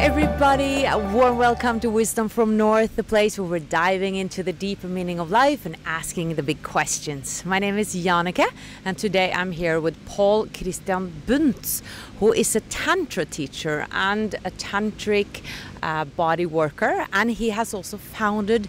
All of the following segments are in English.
everybody, a warm welcome to Wisdom from North, the place where we're diving into the deeper meaning of life and asking the big questions. My name is Janneke, and today I'm here with Paal Christian Buntz, who is a Tantra teacher and a tantric body worker, and he has also founded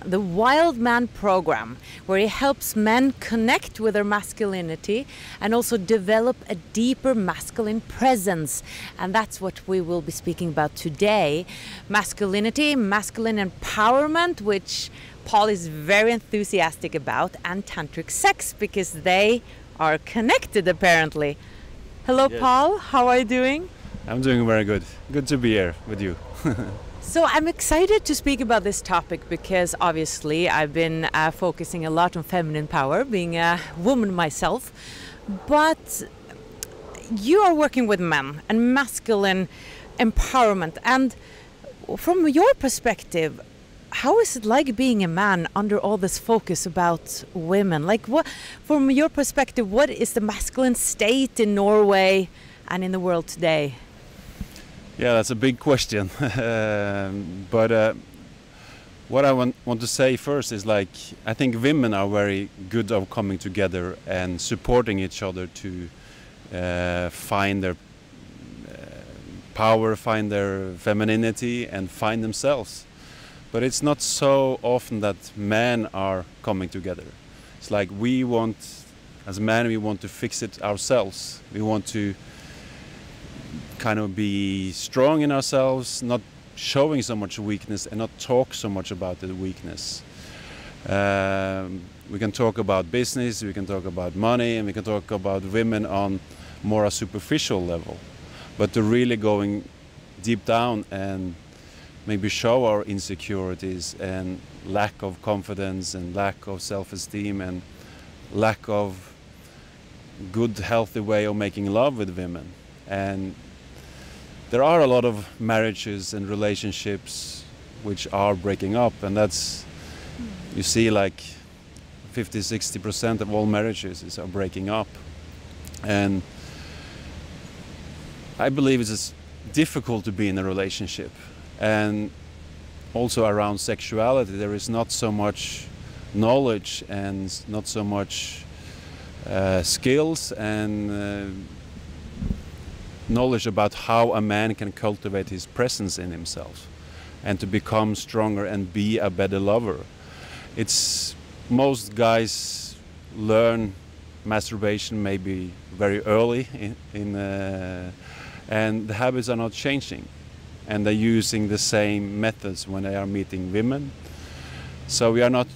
the Wildman Program, where he helps men connect with their masculinity and also develop a deeper masculine presence. And that's what we will be speaking about today. Masculinity, masculine empowerment, which Paal is very enthusiastic about, and tantric sex, because they are connected apparently. Hello, yes. Paal, how are you doing? I'm doing very good. Good to be here with you. So I'm excited to speak about this topic because obviously I've been focusing a lot on feminine power, being a woman myself. But you are working with men and masculine empowerment. And from your perspective, how is it like being a man under all this focus about women? Like, what, from your perspective, what is the masculine state in Norway and in the world today? Yeah, that's a big question. But what I want to say first is, like, I think women are very good at coming together and supporting each other to find their power, find their femininity, and find themselves. But it's not so often that men are coming together. It's like we want, as men, we want to fix it ourselves. We want to kind of be strong in ourselves, not showing so much weakness and not talk so much about the weakness. We can talk about business, we can talk about money, and we can talk about women on more a superficial level. But to really going deep down and maybe show our insecurities and lack of confidence and lack of self-esteem and lack of good, healthy way of making love with women. And there are a lot of marriages and relationships which are breaking up, and that's, you see, like 50–60% of all marriages are breaking up. And I believe it's difficult to be in a relationship. And also around sexuality, there is not so much knowledge and not so much skills and knowledge about how a man can cultivate his presence in himself and to become stronger and be a better lover. It's most guys learn masturbation maybe very early and the habits are not changing, and they're using the same methods when they are meeting women. So we are not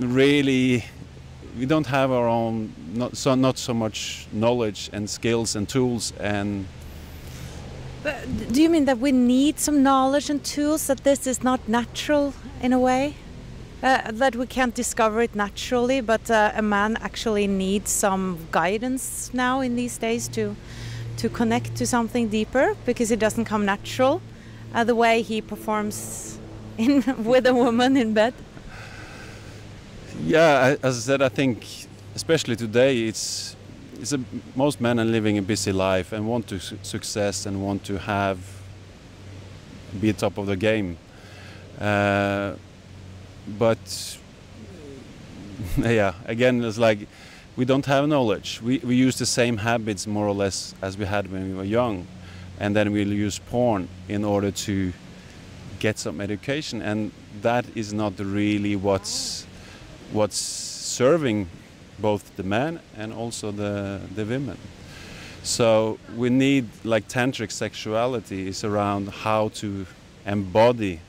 really, we don't have our own, not so much knowledge and skills and tools. And but do you mean that we need some knowledge and tools, that this is not natural in a way? That we can't discover it naturally, but a man actually needs some guidance now in these days to connect to something deeper, because it doesn't come natural the way he performs with a woman in bed? Yeah, as I said, I think especially today, most men are living a busy life and want to success and want to be top of the game. But yeah, again, it's like we don't have knowledge. We use the same habits more or less as we had when we were young, and then we'll use porn in order to get some education, and that is not really what's serving both the men and also the women. So we need, like, tantric sexuality is around how to embody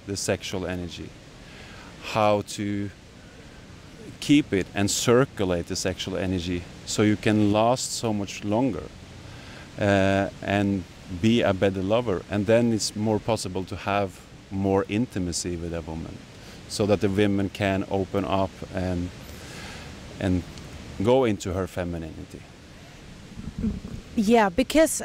the sexual energy, how to keep it and circulate the sexual energy so you can last so much longer and be a better lover. And then it's more possible to have more intimacy with a woman, so that the women can open up and go into her femininity. Yeah, because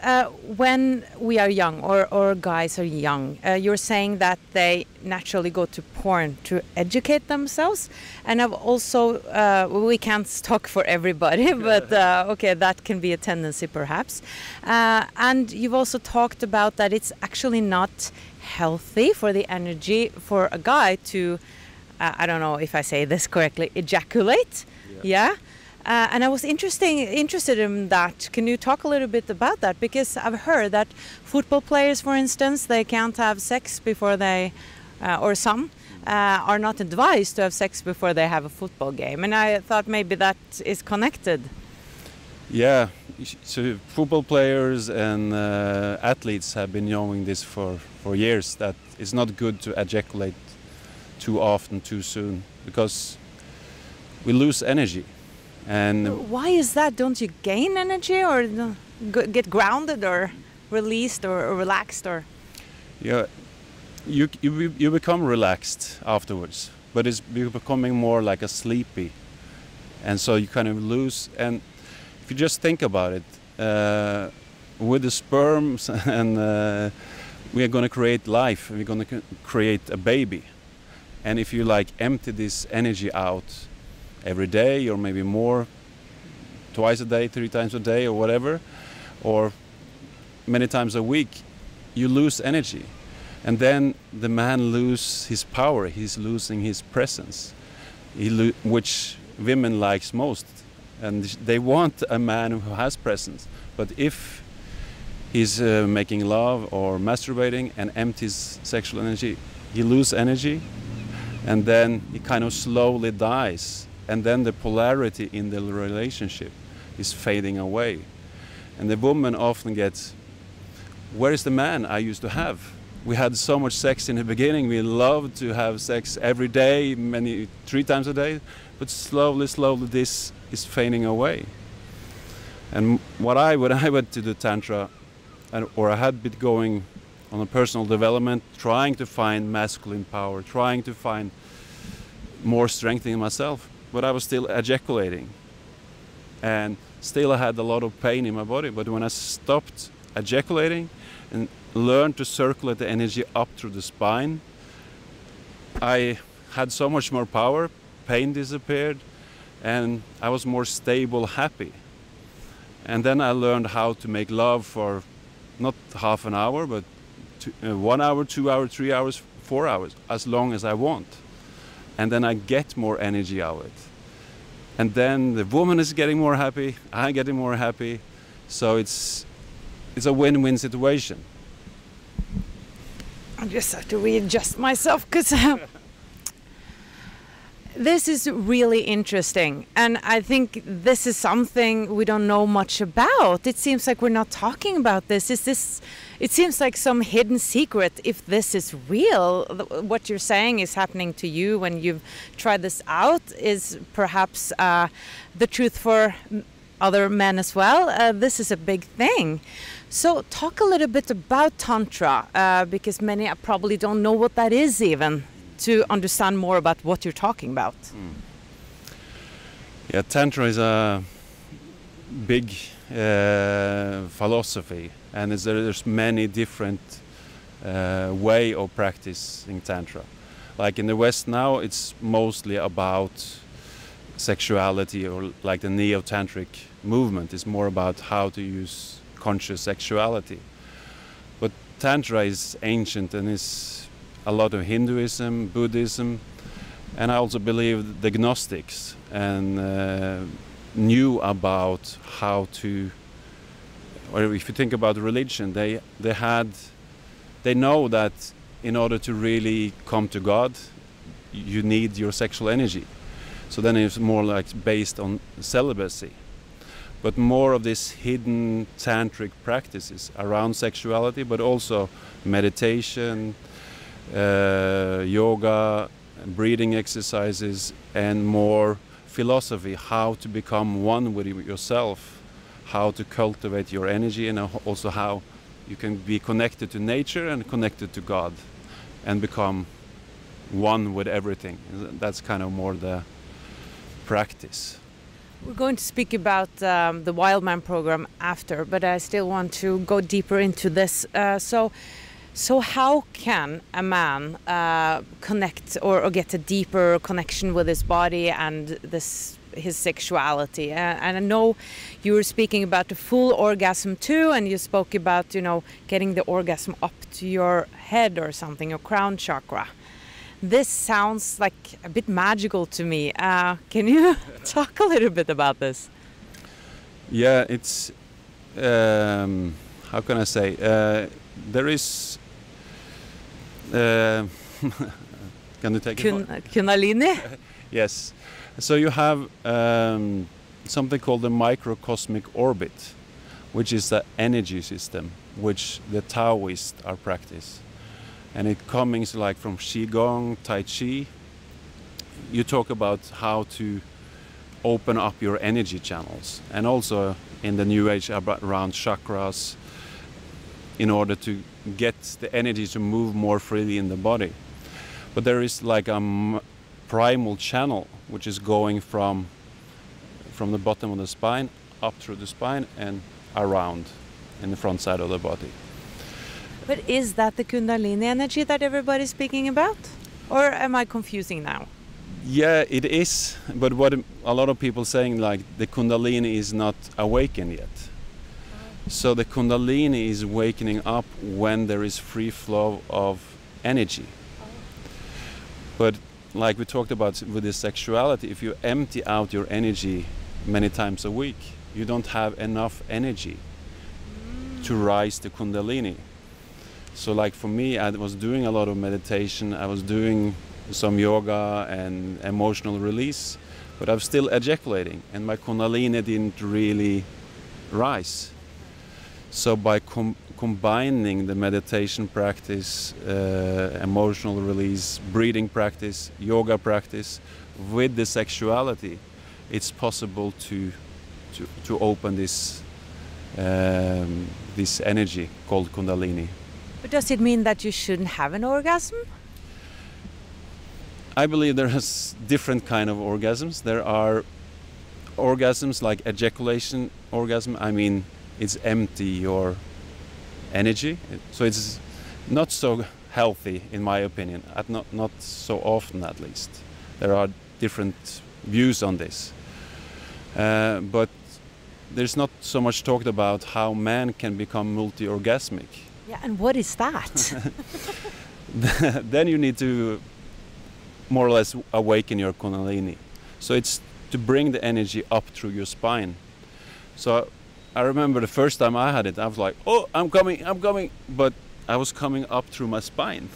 when we are young, or guys are young, you're saying that they naturally go to porn to educate themselves. And I've also, we can't talk for everybody, but okay, that can be a tendency perhaps. And you've also talked about that it's actually not healthy for the energy for a guy to, I don't know if I say this correctly, ejaculate. Yeah. And I was interested in that. Can you talk a little bit about that? Because I've heard that football players, for instance, they can't have sex before they, or some, are not advised to have sex before they have a football game. And I thought maybe that is connected. Yeah, so football players and athletes have been knowing this for years, that it's not good to ejaculate too often, too soon, because we lose energy. And why is that? Don't you gain energy, or get grounded, or released, or relaxed, or? Yeah, you become relaxed afterwards, but you're becoming more like a sleepy, and so you kind of lose. And if you just think about it, with the sperms, and we are going to create life, we're going to create a baby, and if you like empty this energy out every day, or maybe more, twice a day, 3 times a day, or whatever, or many times a week, you lose energy. And then the man loses his power, he's losing his presence, which women likes most. And they want a man who has presence. But if he's making love or masturbating and empties sexual energy, he loses energy, and then he kind of slowly dies. And then the polarity in the relationship is fading away. And the woman often gets, where is the man I used to have? We had so much sex in the beginning, we loved to have sex every day, 3 times a day, but slowly this is fading away. And when I went to the Tantra, or I had been going on a personal development, trying to find masculine power, trying to find more strength in myself, but I was still ejaculating, and still I had a lot of pain in my body. But when I stopped ejaculating and learned to circulate the energy up through the spine, I had so much more power, pain disappeared, and I was more stable, happy. And then I learned how to make love for not half an hour, but 1 hour, 2 hours, 3 hours, 4 hours, as long as I want. And then I get more energy out of it. And then the woman is getting more happy, I'm getting more happy. So it's a win-win situation. I just have to readjust myself, because this is really interesting. And I think this is something we don't know much about. It seems like we're not talking about this. It seems like some hidden secret, if this is real. What you're saying is happening to you when you've tried this out is perhaps the truth for other men as well. This is a big thing. So talk a little bit about Tantra, because many probably don't know what that is even, to understand more about what you're talking about. Yeah, Tantra is a big philosophy, and there's many different way of practicing Tantra. Like in the West now, it's mostly about sexuality, or like the neo-tantric movement is more about how to use conscious sexuality. But Tantra is ancient, and is a lot of Hinduism, Buddhism, and I also believe the Gnostics and knew about how to, or if you think about religion, they know that in order to really come to God, you need your sexual energy. So then it's more like based on celibacy. But more of this hidden tantric practices around sexuality, but also meditation, yoga, breathing exercises, and more philosophy, how to become one with yourself, how to cultivate your energy, and also how you can be connected to nature and connected to God and become one with everything. That's kind of more the practice. We're going to speak about the Wildman Program after, but I still want to go deeper into this. So how can a man connect or get a deeper connection with his body and his sexuality? And I know you were speaking about the full orgasm too, and you spoke about, you know, getting the orgasm up to your head or something, your crown chakra. This sounds like a bit magical to me. Can you talk a little bit about this? Yeah, it's how can I say? There is. Can you take it? Kundalini? Yes. So you have something called the microcosmic orbit, which is the energy system which the Taoists are practice. And it comes like from Qigong, Tai Chi. You talk about how to open up your energy channels, and also in the New Age around chakras, in order to get the energy to move more freely in the body. But there is like a primal channel which is going from the bottom of the spine up through the spine and around in the front side of the body. But is that the Kundalini energy that everybody's speaking about? Or am I confusing now? Yeah, it is. But what a lot of people saying, like, the Kundalini is not awakened yet. So the Kundalini is wakening up when there is free flow of energy. But like we talked about with the sexuality, if you empty out your energy many times a week, you don't have enough energy to rise the Kundalini. So like for me, I was doing a lot of meditation, I was doing some yoga and emotional release, but I'm still ejaculating and my Kundalini didn't really rise. So by combining the meditation practice, emotional release, breathing practice, yoga practice with the sexuality, it's possible to open this energy called Kundalini. But does it mean that you shouldn't have an orgasm? I believe there is different kind of orgasms. There are orgasms like ejaculation orgasm. I mean, it's empty your energy, so it's not so healthy in my opinion. Not so often, at least. There are different views on this, but there's not so much talked about how man can become multi-orgasmic. Yeah, and what is that? Then you need to more or less awaken your Kundalini. So it's to bring the energy up through your spine. So I remember the first time I had it, I was like, oh, I'm coming, but I was coming up through my spine.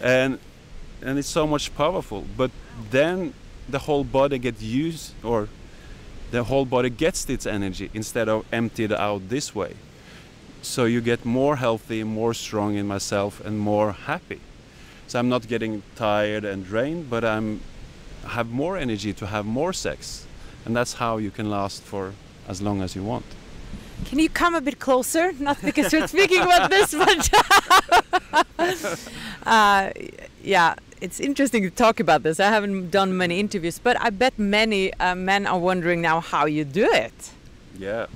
and it's so much powerful. But then the whole body gets used, or the whole body gets its energy instead of emptied out this way. So you get more healthy, more strong in myself, and more happy. So I'm not getting tired and drained, but I have more energy to have more sex. And that's how you can last for as long as you want. Can you come a bit closer? Not because we're speaking about this, but yeah, it's interesting to talk about this. I haven't done many interviews, but I bet many men are wondering now how you do it. Yeah.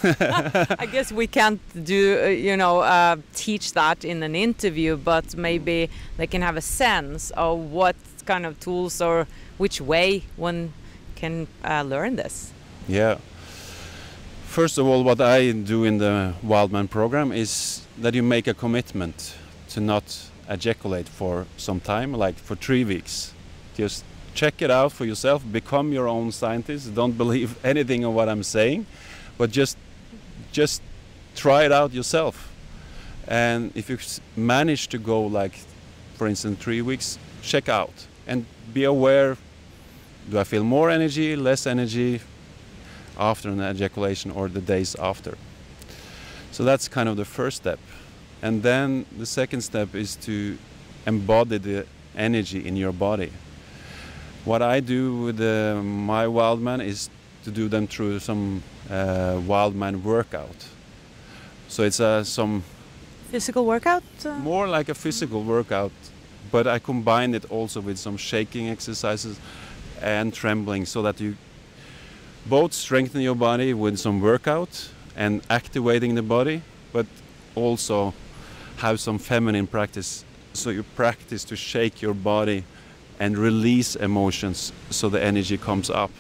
I guess we can't do, teach that in an interview, but maybe they can have a sense of what kind of tools or which way one can learn this. Yeah. First of all, what I do in the Wildman Program is that you make a commitment to not ejaculate for some time, like for 3 weeks. Just check it out for yourself, become your own scientist, don't believe anything of what I'm saying, but just try it out yourself. And if you manage to go, like, for instance, 3 weeks, check out and be aware, do I feel more energy, less energy after an ejaculation or the days after? So that's kind of the first step. And then the second step is to embody the energy in your body. What I do with my Wildman is to do them through some Wildman workout. So it's some physical workout? More like a physical workout, but I combine it also with some shaking exercises and trembling, so that both strengthen your body with some workout and activating the body, but also have some feminine practice. So you practice to shake your body and release emotions so the energy comes up.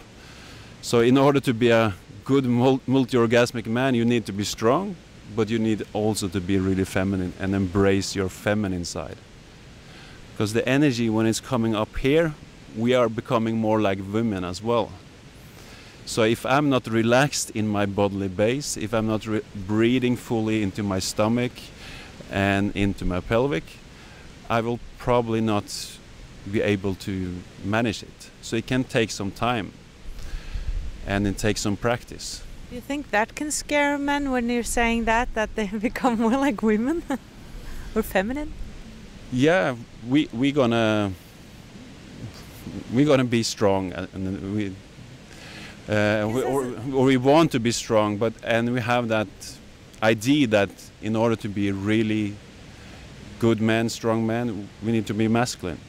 So in order to be a good multi-orgasmic man, you need to be strong, but you need also to be really feminine and embrace your feminine side. Because the energy, when it's coming up here, we are becoming more like women as well. So if I'm not relaxed in my bodily base, if I'm not breathing fully into my stomach and into my pelvic, I will probably not be able to manage it. So it can take some time and it takes some practice. Do you think that can scare men when you're saying that they become more like women or feminine? Yeah, we're gonna be strong, and we want to be strong, and we have that idea that in order to be a really good man, strong man, we need to be masculine.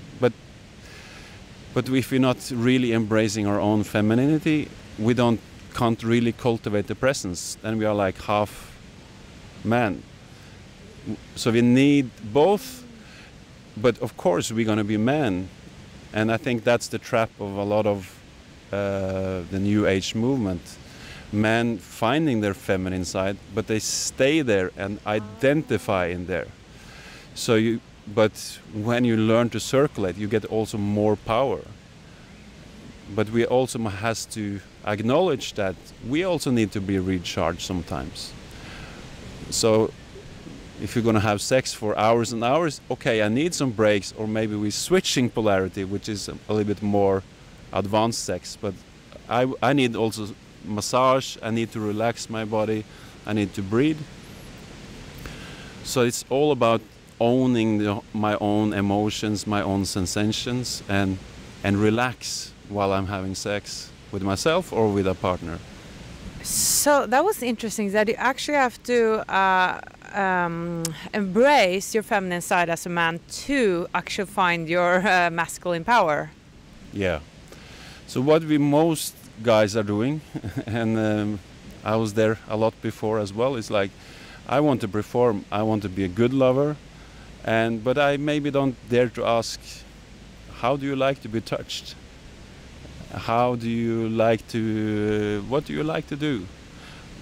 But if we're not really embracing our own femininity, we can't really cultivate the presence. Then we are like half man. So we need both, but of course we're going to be men. And I think that's the trap of a lot of the New Age movement. Men finding their feminine side, but they stay there and identify in there. But when you learn to circulate, you get also more power. But we also has to acknowledge that we also need to be recharged sometimes. So if you're going to have sex for hours and hours, okay, I need some breaks, or maybe we're switching polarity, which is a little bit more advanced sex. But I need also massage, I need to relax my body, I need to breathe. So it's all about owning my own emotions, my own sensations, and relax while I'm having sex with myself or with a partner. So that was interesting that you actually have to embrace your feminine side as a man to actually find your masculine power. Yeah. So what most guys are doing, and I was there a lot before as well, is like, I want to perform, I want to be a good lover, but I maybe don't dare to ask, how do you like to be touched? What do you like to do?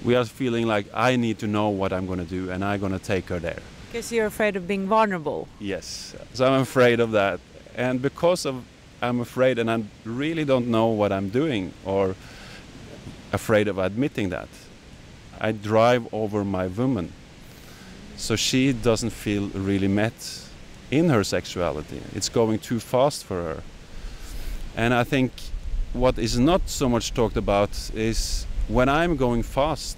We are feeling like I need to know what I'm going to do, and I'm going to take her there. Because you're afraid of being vulnerable. Yes, so I'm afraid of that. And because I'm afraid and I really don't know what I'm doing, or afraid of admitting that, I drive over my woman. So she doesn't feel really met in her sexuality. It's going too fast for her. And I think what is not so much talked about is when I'm going fast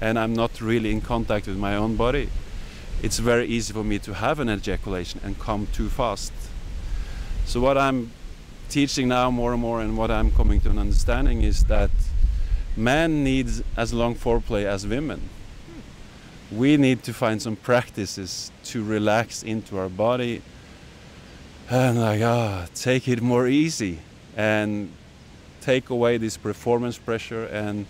and I'm not really in contact with my own body, it's very easy for me to have an ejaculation and come too fast. So what I'm teaching now more and more, and what I'm coming to an understanding, is that men needs as long foreplay as women. We need to find some practices to relax into our body and take it more easy and take away this performance pressure and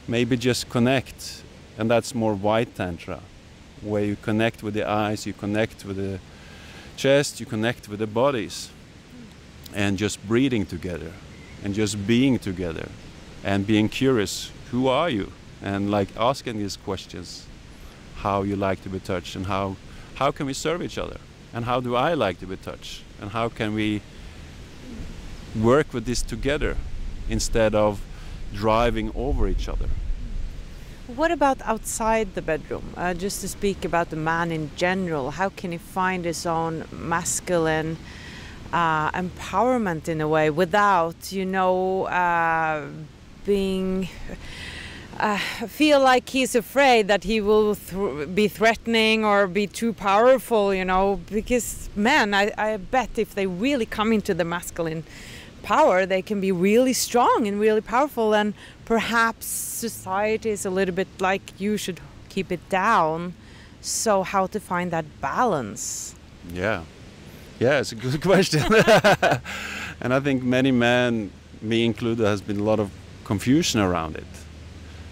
maybe just connect. And that's more white tantra, where you connect with the eyes, you connect with the chest, you connect with the bodies, and just breathing together and just being together and being curious, who are you? And like asking these questions, how you like to be touched, and how can we serve each other, and how do I like to be touched, and how can we work with this together instead of driving over each other. What about outside the bedroom? Just to speak about the man in general, how can he find his own masculine empowerment in a way without, being feel like he's afraid that he will be threatening or be too powerful, because men, I bet if they really come into the masculine power, they can be really strong and really powerful, and perhaps society is a little bit like, you should keep it down. So how to find that balance? Yeah, it's a good question. And I think many men, me included, has been a lot of confusion around it,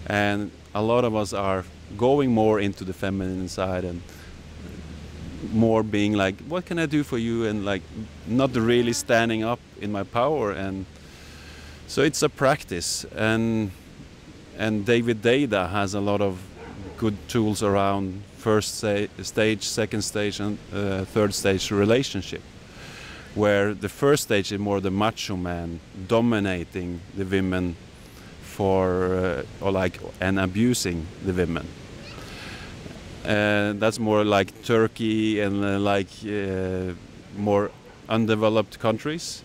and a lot of us are going more into the feminine side and more being like, what can I do for you, and like not really standing up in my power. And so it's a practice, and David Deida has a lot of good tools around first stage, second stage, and third stage relationship, where the first stage is more the macho man dominating the women and abusing the women. That's more like Turkey and more undeveloped countries.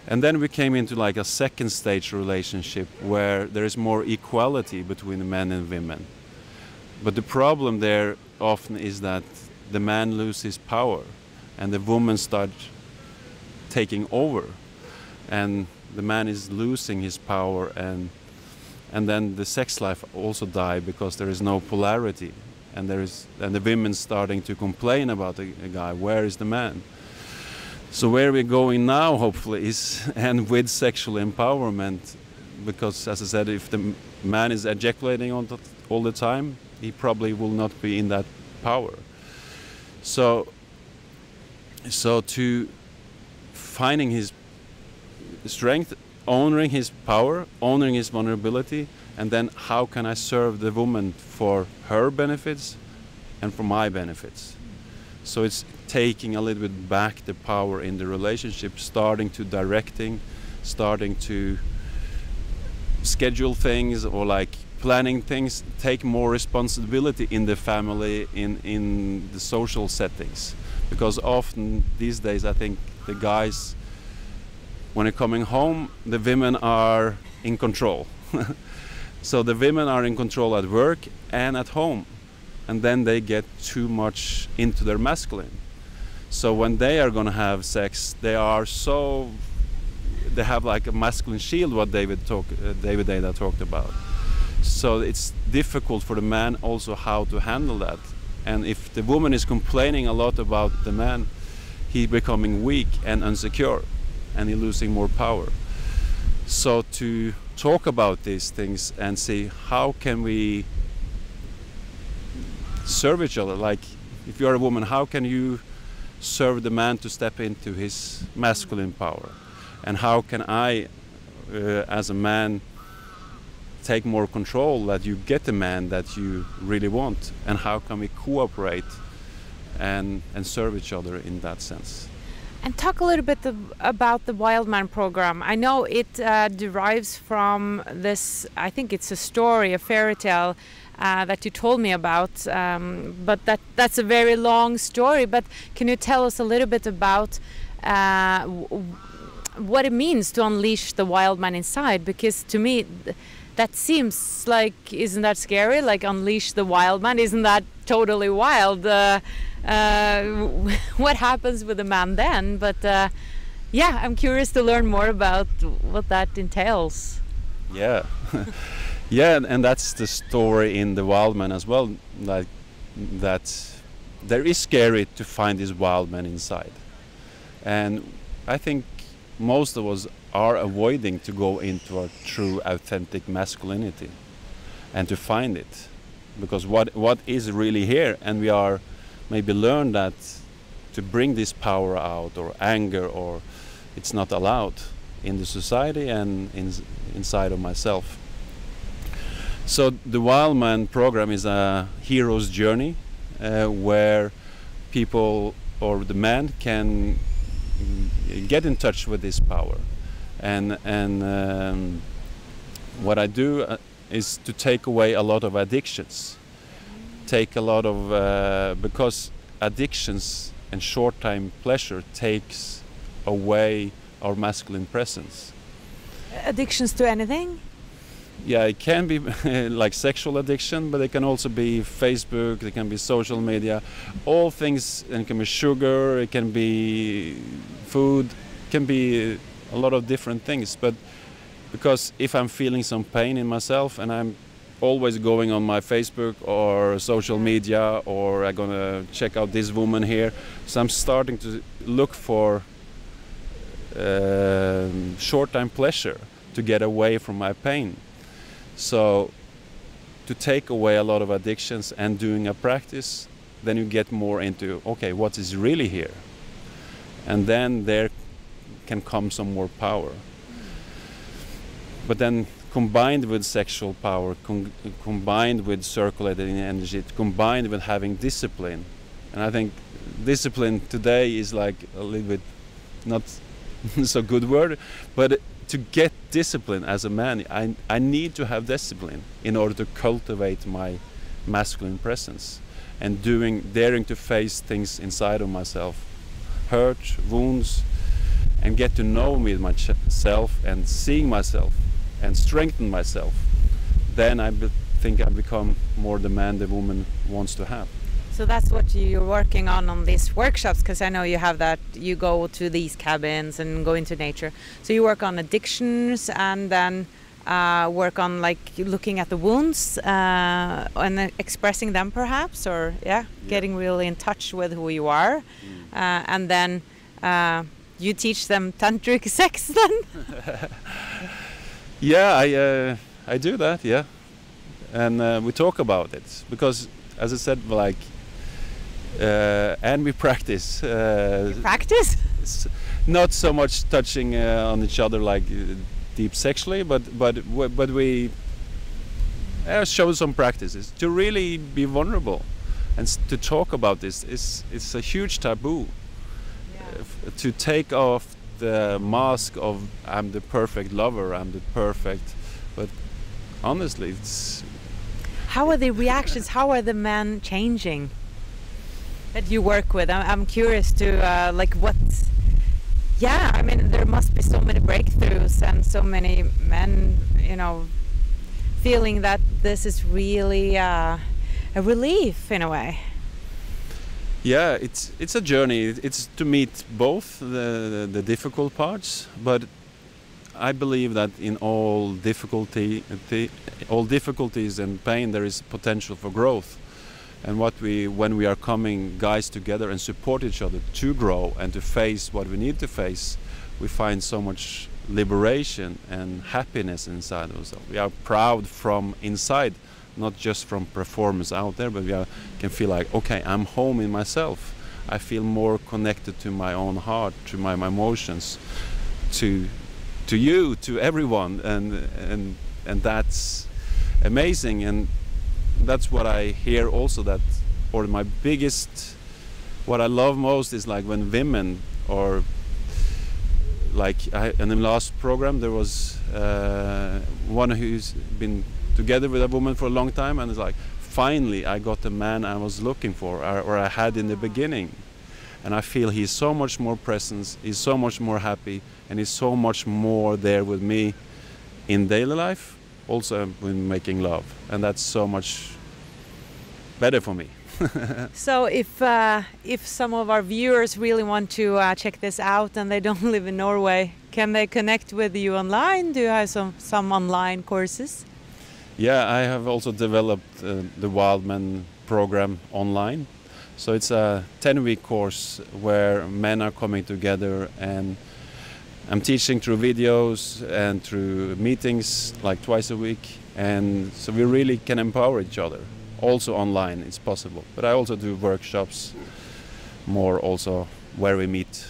And then we came into like a second stage relationship where there is more equality between men and women. But the problem there often is that the man loses power and the woman starts taking over, and the man is losing his power, and then the sex life also die because there is no polarity, and the women starting to complain about a guy, where is the man? So where we're going now, hopefully, is and with sexual empowerment, because as I said, if the man is ejaculating all the time, he probably will not be in that power. So to finding his strength, honoring his power, honoring his vulnerability, and then how can I serve the woman for her benefits and for my benefits? So it's taking a little bit back the power in the relationship, starting to directing, starting to schedule things or like planning things, take more responsibility in the family, in the social settings. Because often these days I think the guys, when they're coming home, the women are in control. So the women are in control at work and at home, and then they get too much into their masculine. So when they are going to have sex, they have like a masculine shield, what David Deida talked about. So it's difficult for the man also how to handle that. And if the woman is complaining a lot about the man, he's becoming weak and insecure, and he's losing more power. So to talk about these things and see how can we serve each other. Like if you're a woman, how can you serve the man to step into his masculine power? And how can I, as a man, take more control, that you get the man that you really want? And how can we cooperate and serve each other in that sense? And talk a little bit about the Wildman Program. I know it derives from this, I think it's a story, a fairy tale that you told me about, but that's a very long story. But can you tell us a little bit about what it means to unleash the wild man inside? Because to me, that seems like, isn't that scary? Like unleash the wild man, isn't that totally wild? What happens with the man then? But yeah, I'm curious to learn more about what that entails. Yeah. Yeah, and that's the story in the wild man as well, like that there is scary to find this wild man inside. And I think most of us are avoiding to go into our true authentic masculinity and to find it, because what is really here, and we are maybe learn that to bring this power out, or anger, or it's not allowed in the society and inside of myself. So the Wildman Program is a hero's journey where people or the man can get in touch with this power, and what I do is to take away a lot of addictions, take a lot of because addictions and short-time pleasure takes away our masculine presence. Addictions to anything? Yeah, it can be like sexual addiction, but it can also be Facebook, it can be social media, all things, and it can be sugar, it can be food, it can be a lot of different things. But because if I'm feeling some pain in myself and I'm always going on my Facebook or social media, or I'm gonna check out this woman here, so I'm starting to look for short-time pleasure. to get away from my pain. So to take away a lot of addictions and doing a practice, then you get more into, okay, what is really here? And then there can come some more power. But then combined with sexual power, combined with circulating energy, combined with having discipline. And I think discipline today is like a little bit not so good word, but to get discipline as a man, I need to have discipline in order to cultivate my masculine presence and daring to face things inside of myself, hurt, wounds, and get to know me myself and seeing myself and strengthen myself. Then I think I become more the man the woman wants to have. So that's what you're working on these workshops, because I know you have that, you go to these cabins and go into nature. So you work on addictions and then work on like looking at the wounds and expressing them perhaps, or getting really in touch with who you are. And then you teach them tantric sex then? Yeah, I do that, yeah. And we talk about it because, as I said, like, and we practice. Practice? Not so much touching on each other like deep sexually, but we show some practices to really be vulnerable and to talk about this. It's a huge taboo. To take off the mask of I'm the perfect lover, I'm the perfect, but honestly, it's. How are the reactions? How are the men changing that you work with? I'm curious to like what. Yeah, I mean there must be so many breakthroughs and so many men, you know, feeling that this is really a relief in a way. Yeah, it's a journey. It's to meet both the difficult parts, but I believe that in all difficulties and pain there is potential for growth. And when we are coming guys together and support each other to grow and to face what we need to face, we find so much liberation and happiness inside ourselves. We are proud from inside, not just from performance out there, but can feel like, okay, I'm home in myself. I feel more connected to my own heart, to my emotions, to you, to everyone, and that's amazing. And that's what I hear also, that, or my biggest, what I love most is like when women, or like in the last program there was one who's been together with a woman for a long time, and it's like, finally I got the man I was looking for, or I had in the beginning. And I feel he's so much more present, he's so much more happy, and he's so much more there with me in daily life, also when making love. And that's so much better for me. So if some of our viewers really want to check this out and they don't live in Norway, can they connect with you online? Do you have some online courses? Yeah, I have also developed the Wildman Program online. So it's a 10-week course where men are coming together, and I'm teaching through videos and through meetings like twice a week. And so we really can empower each other. Also online, it's possible. But I also do workshops more also where we meet.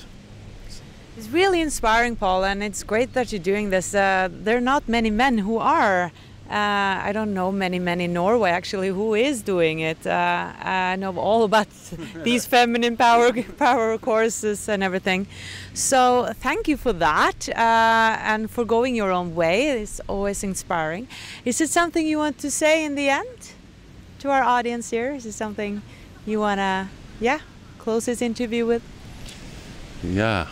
It's really inspiring, Paul, and it's great that you're doing this. There are not many men who are. I don't know many men in Norway actually who is doing it. I know all about these feminine power courses and everything. So thank you for that and for going your own way. It's always inspiring. Is it something you want to say in the end to our audience here? Is it something you want to close this interview with? Yeah.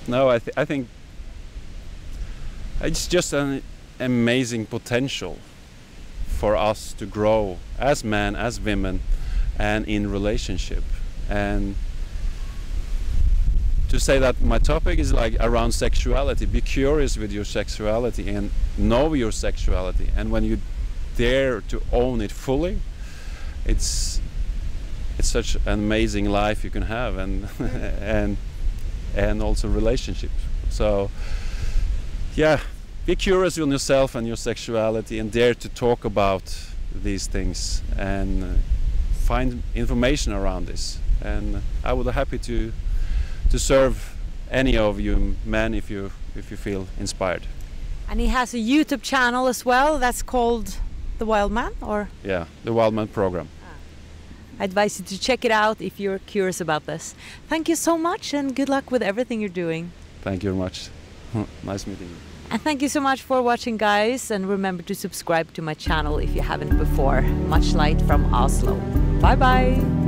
No, I think it's just an amazing potential for us to grow as men, as women, and in relationship. And to say that my topic is like around sexuality. Be curious with your sexuality and know your sexuality. And when you dare to own it fully, it's such an amazing life you can have, and and also relationships. So yeah, be curious on yourself and your sexuality, and dare to talk about these things and find information around this. And I would be happy to serve any of you men if you feel inspired. And he has a YouTube channel as well that's called The Wildman, or? Yeah, the Wildman Program. I advise you to check it out if you're curious about this. Thank you so much, and good luck with everything you're doing. Thank you very much. Nice meeting you. And thank you so much for watching, guys, and remember to subscribe to my channel if you haven't before. Much light from Oslo. Bye bye.